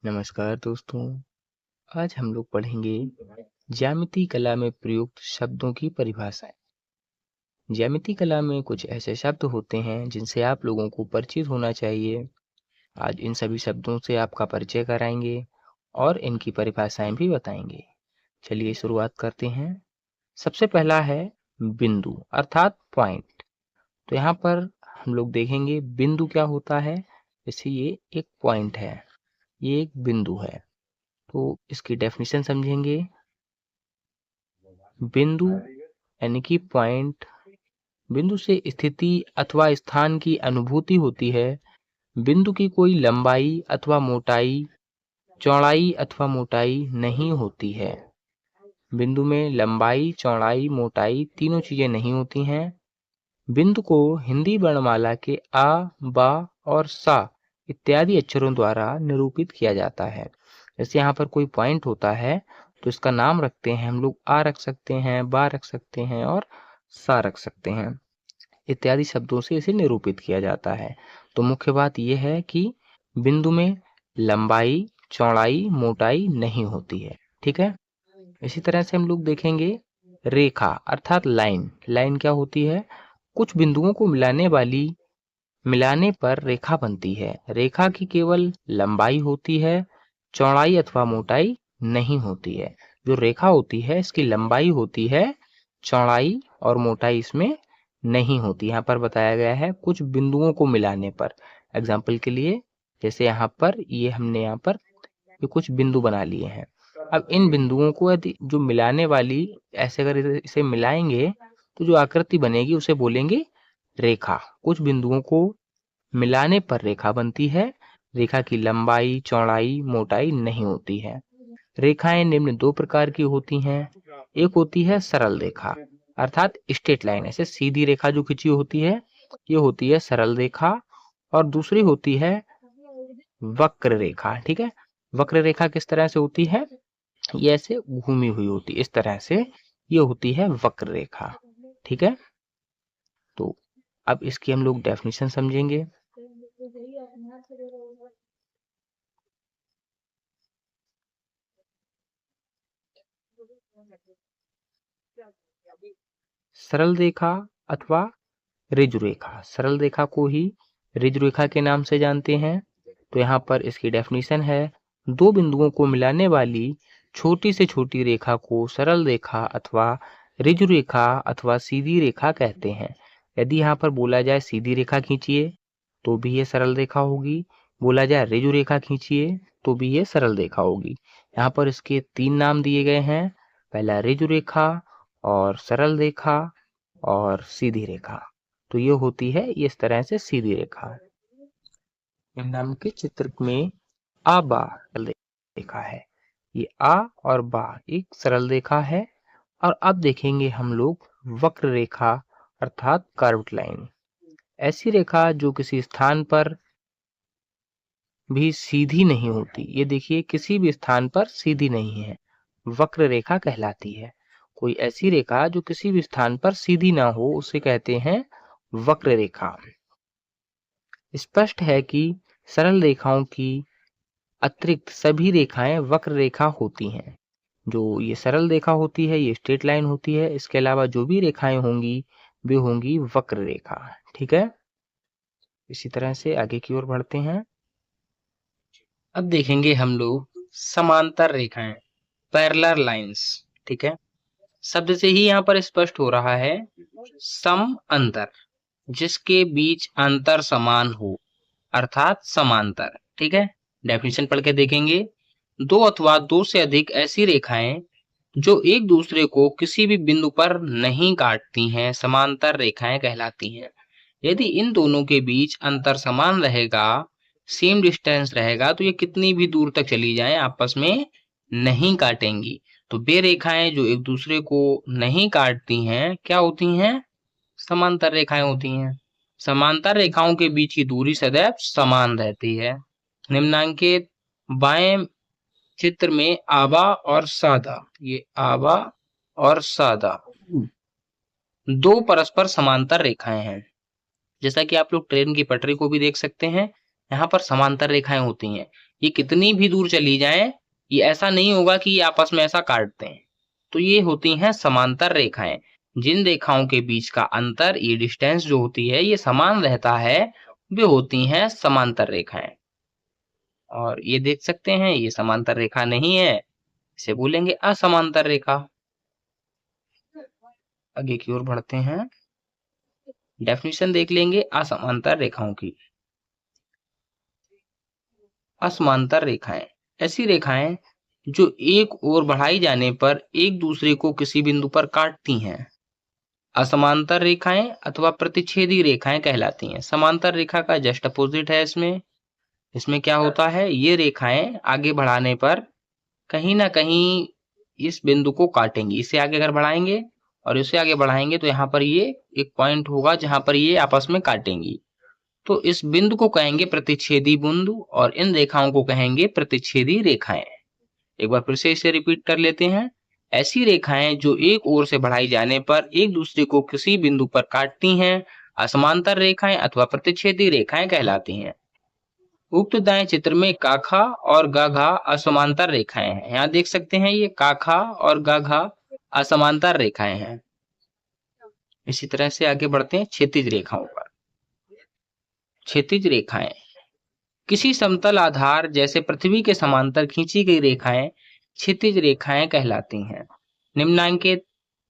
नमस्कार दोस्तों। आज हम लोग पढ़ेंगे ज्यामिति कला में प्रयुक्त शब्दों की परिभाषाएं। ज्यामिति कला में कुछ ऐसे शब्द होते हैं जिनसे आप लोगों को परिचित होना चाहिए। आज इन सभी शब्दों से आपका परिचय कराएंगे और इनकी परिभाषाएं भी बताएंगे। चलिए शुरुआत करते हैं। सबसे पहला है बिंदु अर्थात पॉइंट। तो यहाँ पर हम लोग देखेंगे बिंदु क्या होता है। जैसे ये एक पॉइंट है, ये एक बिंदु है, तो इसकी डेफिनेशन समझेंगे। बिंदु यानी कि पॉइंट, बिंदु से स्थिति अथवा स्थान की अनुभूति होती है। बिंदु की कोई लंबाई अथवा मोटाई, चौड़ाई अथवा मोटाई नहीं होती है। बिंदु में लंबाई, चौड़ाई, मोटाई तीनों चीजें नहीं होती हैं। बिंदु को हिंदी वर्णमाला के आ, बा और सा इत्यादि अक्षरों द्वारा निरूपित किया जाता है। जैसे यहाँ पर कोई पॉइंट होता है तो इसका नाम रखते हैं हम लोग, आ रख सकते हैं, बा रख सकते हैं और सा रख सकते हैं। इत्यादि शब्दों से इसे निरूपित किया जाता है। तो मुख्य बात यह है कि बिंदु में लंबाई, चौड़ाई, मोटाई नहीं होती है। ठीक है। इसी तरह से हम लोग देखेंगे रेखा अर्थात लाइन। लाइन क्या होती है? कुछ बिंदुओं को मिलाने पर रेखा बनती है। रेखा की केवल लंबाई होती है, चौड़ाई अथवा मोटाई नहीं होती है। जो रेखा होती है इसकी लंबाई होती है, चौड़ाई और मोटाई इसमें नहीं होती। यहाँ पर बताया गया है कुछ बिंदुओं को मिलाने पर। एग्जाम्पल के लिए जैसे यहाँ पर हमने यहाँ पर ये कुछ बिंदु बना लिए हैं। अब इन बिंदुओं को यदि जो मिलाने वाली ऐसे अगर इसे मिलाएंगे तो जो आकृति बनेगी उसे बोलेंगे रेखा। कुछ बिंदुओं को मिलाने पर रेखा बनती है। रेखा की लंबाई, चौड़ाई, मोटाई नहीं होती है। रेखाएं निम्न दो प्रकार की होती हैं। एक होती है सरल रेखा अर्थात स्ट्रेट लाइन, ऐसे सीधी रेखा जो खींची होती है, ये होती है सरल रेखा। और दूसरी होती है वक्र रेखा। ठीक है। वक्र रेखा किस तरह से होती है? ये ऐसे घूमी हुई होती है, इस तरह से ये होती है वक्र रेखा। ठीक है। तो अब इसकी हम लोग डेफिनेशन समझेंगे। सरल रेखा अथवा ऋजु रेखा, सरल रेखा को ही ऋजु रेखा के नाम से जानते हैं। तो यहाँ पर इसकी डेफिनेशन है, दो बिंदुओं को मिलाने वाली छोटी से छोटी रेखा को सरल रेखा अथवा ऋजु रेखा अथवा सीधी रेखा कहते हैं। यदि यहाँ पर बोला जाए सीधी रेखा खींचिए तो भी ये सरल रेखा होगी, बोला जाए ऋजु रेखा खींचिए तो भी ये सरल रेखा होगी। यहाँ पर इसके तीन नाम दिए गए हैं, पहला ऋजु रेखा और सरल रेखा और सीधी रेखा। तो ये होती है ये इस तरह से सीधी रेखा। निम्नलिखित चित्र में आ बा सरल रेखा है। ये आ और बा एक सरल रेखा है। और अब देखेंगे हम लोग वक्र रेखा अर्थात कर्व्ड लाइन। ऐसी रेखा जो किसी स्थान पर भी सीधी नहीं होती। ये देखिए किसी भी स्थान पर सीधी नहीं है, वक्र रेखा कहलाती है। कोई ऐसी रेखा जो किसी भी स्थान पर सीधी ना हो उसे कहते हैं वक्र रेखा। स्पष्ट है कि सरल रेखाओं की अतिरिक्त सभी रेखाएं वक्र रेखा होती हैं। जो ये सरल रेखा होती है ये स्ट्रेट लाइन होती है, इसके अलावा जो भी रेखाएं होंगी वे होंगी वक्र रेखा। ठीक है। इसी तरह से आगे की ओर बढ़ते हैं। अब देखेंगे हम लोग समांतर रेखाएं, पैरेलल लाइंस। ठीक है। शब्द से ही यहाँ पर स्पष्ट हो रहा है सम अंतर, जिसके बीच अंतर समान हो अर्थात समांतर। ठीक है। डेफिनेशन पढ़ के देखेंगे, दो अथवा दो से अधिक ऐसी रेखाएं जो एक दूसरे को किसी भी बिंदु पर नहीं काटती हैं समांतर रेखाएं कहलाती हैं। यदि इन दोनों के बीच अंतर समान रहेगा, सेम डिस्टेंस रहेगा, तो ये कितनी भी दूर तक चली जाएं आपस में नहीं काटेंगी। तो वे रेखाएं जो एक दूसरे को नहीं काटती हैं क्या होती हैं? समांतर रेखाएं होती हैं। समांतर रेखाओं के बीच की दूरी सदैव समान रहती है। निम्नांकित बाएं चित्र में आबा और सादा, ये आबा और सादा दो परस्पर समांतर रेखाएं हैं। जैसा कि आप लोग ट्रेन की पटरी को भी देख सकते हैं, यहाँ पर समांतर रेखाएं होती हैं। ये कितनी भी दूर चली जाएं, ये ऐसा नहीं होगा कि ये आपस में ऐसा काटते हैं। तो ये होती हैं समांतर रेखाएं। जिन रेखाओं के बीच का अंतर, ये डिस्टेंस जो होती है, ये समान रहता है, वे होती हैं समांतर रेखाएं। और ये देख सकते हैं, ये समांतर रेखा नहीं है, इसे बोलेंगे असमांतर रेखा। आगे की ओर बढ़ते हैं, डेफिनेशन देख लेंगे असमांतर रेखाओं की। असमांतर रेखाएं ऐसी रेखाएं जो एक ओर बढ़ाई जाने पर एक दूसरे को किसी बिंदु पर काटती हैं, असमांतर रेखाएं अथवा प्रतिच्छेदी रेखाएं कहलाती हैं। समांतर रेखा का जस्ट अपोजिट है इसमें। इसमें क्या होता है, ये रेखाएं आगे बढ़ाने पर कहीं ना कहीं इस बिंदु को काटेंगी। इसे आगे अगर बढ़ाएंगे और इसे आगे बढ़ाएंगे तो यहाँ पर ये एक पॉइंट होगा जहां पर ये आपस में काटेंगी। तो इस बिंदु को कहेंगे प्रतिच्छेदी बिंदु और इन रेखाओं को कहेंगे प्रतिच्छेदी रेखाएं। एक बार फिर से इसे रिपीट कर लेते हैं। ऐसी रेखाएं जो एक ओर से बढ़ाई जाने पर एक दूसरे को किसी बिंदु पर काटती हैं, असमांतर रेखाएं अथवा प्रतिच्छेदी रेखाएं कहलाती हैं। उक्त दाएं चित्र में काखा और गाघा असमांतर रेखाएं हैं। यहाँ देख सकते हैं, ये काखा और गाघा असमांतर रेखाएं हैं। इसी तरह से आगे बढ़ते हैं क्षैतिज रेखाओं पर। क्षैतिज रेखाएं किसी समतल आधार जैसे पृथ्वी के समांतर खींची गई रेखाएं क्षैतिज रेखाएं कहलाती हैं। निम्नांकित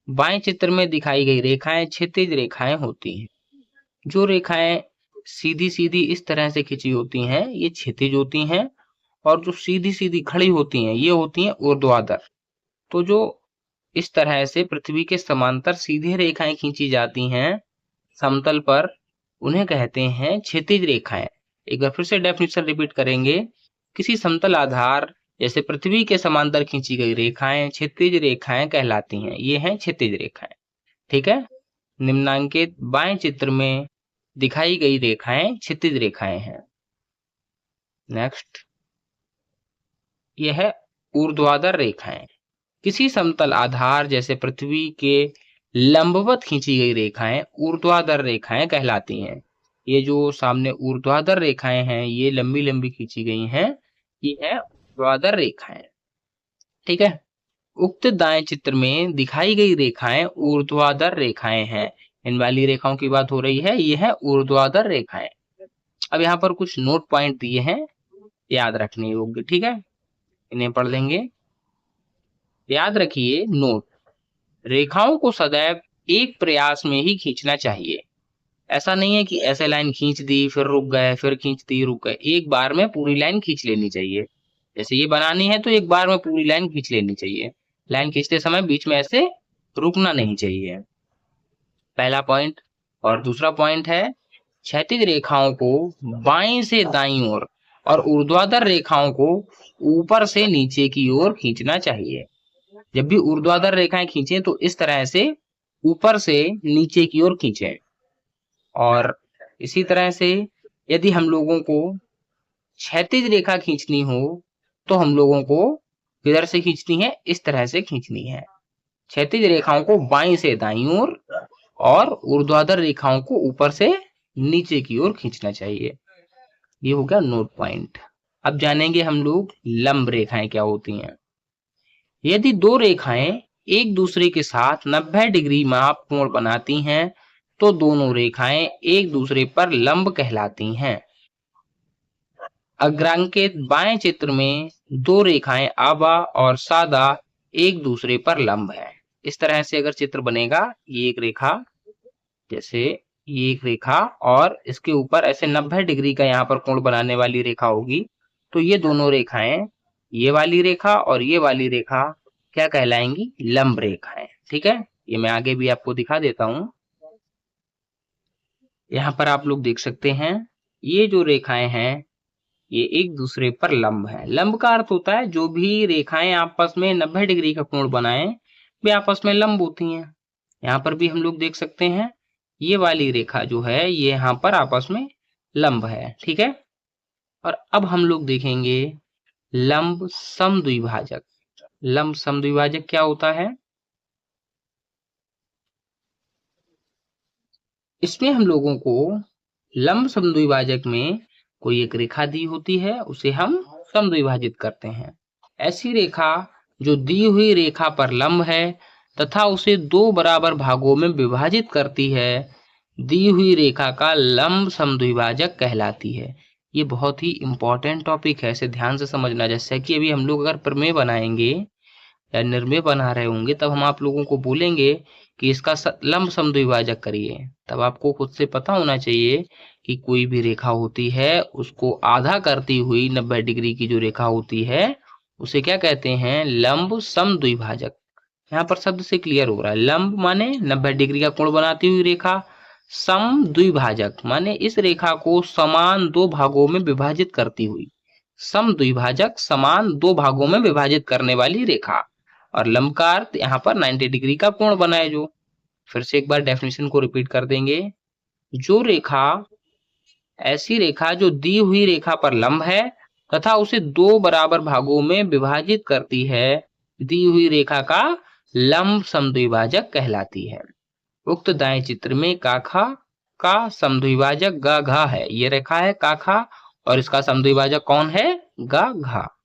बाएं चित्र में दिखाई गई रेखाएं क्षैतिज रेखाएं होती हैं। जो रेखाएं सीधी सीधी इस तरह से खींची होती हैं, ये क्षैतिज होती हैं, और जो सीधी सीधी खड़ी होती हैं, ये होती हैं ऊर्ध्वाधर। तो जो इस तरह से पृथ्वी के समांतर सीधे रेखाएं खींची जाती हैं समतल पर, उन्हें कहते हैं क्षैतिज रेखाएं। एक बार फिर से डेफिनेशन रिपीट करेंगे। किसी समतल आधार जैसे पृथ्वी के समांतर खींची गई रेखाएं क्षैतिज रेखाएं कहलाती हैं। ये हैं क्षैतिज रेखाएं। ठीक है, निम्नांकित बाएं चित्र में दिखाई गई रेखाएं क्षैतिज रेखाएं हैं। नेक्स्ट, यह है ऊर्ध्वाधर रेखाएं। किसी समतल आधार जैसे पृथ्वी के लंबवत खींची गई रेखाएं ऊर्ध्वाधर रेखाएं कहलाती हैं। ये जो सामने ऊर्ध्वाधर रेखाएं हैं, ये लंबी लंबी खींची गई हैं, ये है ऊर्ध्वाधर रेखाएं। ठीक है, उक्त दाएं चित्र में दिखाई गई रेखाएं ऊर्ध्वाधर रेखाएं हैं। इन वाली रेखाओं की बात हो रही है, ये है ऊर्ध्वाधर रेखाएं। अब यहाँ पर कुछ नोट पॉइंट दिए हैं याद रखने योग्य। ठीक है, इन्हें पढ़ लेंगे। याद रखिए नोट, रेखाओं को सदैव एक प्रयास में ही खींचना चाहिए। ऐसा नहीं है कि ऐसे लाइन खींच दी फिर रुक गए, फिर खींच दी रुक गए। एक बार में पूरी लाइन खींच लेनी चाहिए। जैसे ये बनानी है तो एक बार में पूरी लाइन खींच लेनी चाहिए। लाइन खींचते समय बीच में ऐसे रुकना नहीं चाहिए, पहला पॉइंट। और दूसरा पॉइंट है, क्षैतिज रेखाओं को बाएं से दाईं ओर और ऊर्ध्वाधर रेखाओं को ऊपर से नीचे की ओर खींचना चाहिए। जब भी ऊर्ध्वाधर रेखाएं खींचें तो इस तरह से ऊपर से नीचे की ओर खींचें। और इसी तरह से यदि हम लोगों को क्षैतिज रेखा खींचनी हो तो हम लोगों को किधर से खींचनी है, इस तरह से खींचनी है। क्षैतिज रेखाओं को बाईं से दाईं ओर और ऊर्ध्वाधर रेखाओं को ऊपर से नीचे की ओर खींचना चाहिए। ये हो गया नोट पॉइंट। अब जानेंगे हम लोग लंब रेखाएं क्या होती हैं। यदि दो रेखाएं एक दूसरे के साथ 90 डिग्री माप कोण बनाती हैं तो दोनों रेखाएं एक दूसरे पर लंब कहलाती हैं। अग्रांकित बाएं चित्र में दो रेखाएं आबा और सादा एक दूसरे पर लंब है। इस तरह से अगर चित्र बनेगा, ये एक रेखा, जैसे ये एक रेखा और इसके ऊपर ऐसे 90 डिग्री का यहाँ पर कोण बनाने वाली रेखा होगी, तो ये दोनों रेखाएं, ये वाली रेखा और ये वाली रेखा क्या कहलाएंगी, लंब रेखाएं। ठीक है, ये मैं आगे भी आपको दिखा देता हूं। यहाँ पर आप लोग देख सकते हैं, ये जो रेखाएं हैं ये एक दूसरे पर लंब है। लंब का अर्थ होता है जो भी रेखाएं आपस में 90 डिग्री का कोण बनाएं वे आपस में लंब होती हैं। यहाँ पर भी हम लोग देख सकते हैं, ये वाली रेखा जो है ये यहाँ पर आपस में लंब है। ठीक है, और अब हम लोग देखेंगे लंब समद्विभाजक। लंब समद्विभाजक क्या होता है, इसमें हम लोगों को लंब समद्विभाजक में कोई एक रेखा दी होती है, उसे हम समद्विभाजित करते हैं। ऐसी रेखा जो दी हुई रेखा पर लंब है तथा उसे दो बराबर भागों में विभाजित करती है, दी हुई रेखा का लंब समद्विभाजक कहलाती है। ये बहुत ही इंपॉर्टेंट टॉपिक है, इसे ध्यान से समझना। जैसे कि अभी हम लोग अगर प्रमेय बनाएंगे या निर्णय बना रहे होंगे, तब हम आप लोगों को बोलेंगे कि इसका लंब समद्विभाजक करिए, तब आपको खुद से पता होना चाहिए कि कोई भी रेखा होती है उसको आधा करती हुई 90 डिग्री की जो रेखा होती है उसे क्या कहते हैं? लंब समद्विभाजक। यहाँ पर शब्द से क्लियर हो रहा है, लंब माने 90 डिग्री का कोण बनाती हुई रेखा, समद्विभाजक माने इस रेखा को समान दो भागों में विभाजित करती हुई। समद्विभाजक समान दो भागों में विभाजित करने वाली रेखा, और लंब का अर्थ यहाँ पर 90 डिग्री का कोण बनाए जो। फिर से एक बार डेफिनेशन को रिपीट कर देंगे। जो रेखा, ऐसी रेखा जो दी हुई रेखा पर लंब है तथा उसे दो बराबर भागों में विभाजित करती है, दी हुई रेखा का लंब समद्विभाजक कहलाती है। उक्त दाएं चित्र में काखा का समद्विभाजक ग घ है। ये रेखा है काखा और इसका समद्विभाजक कौन है? ग घ।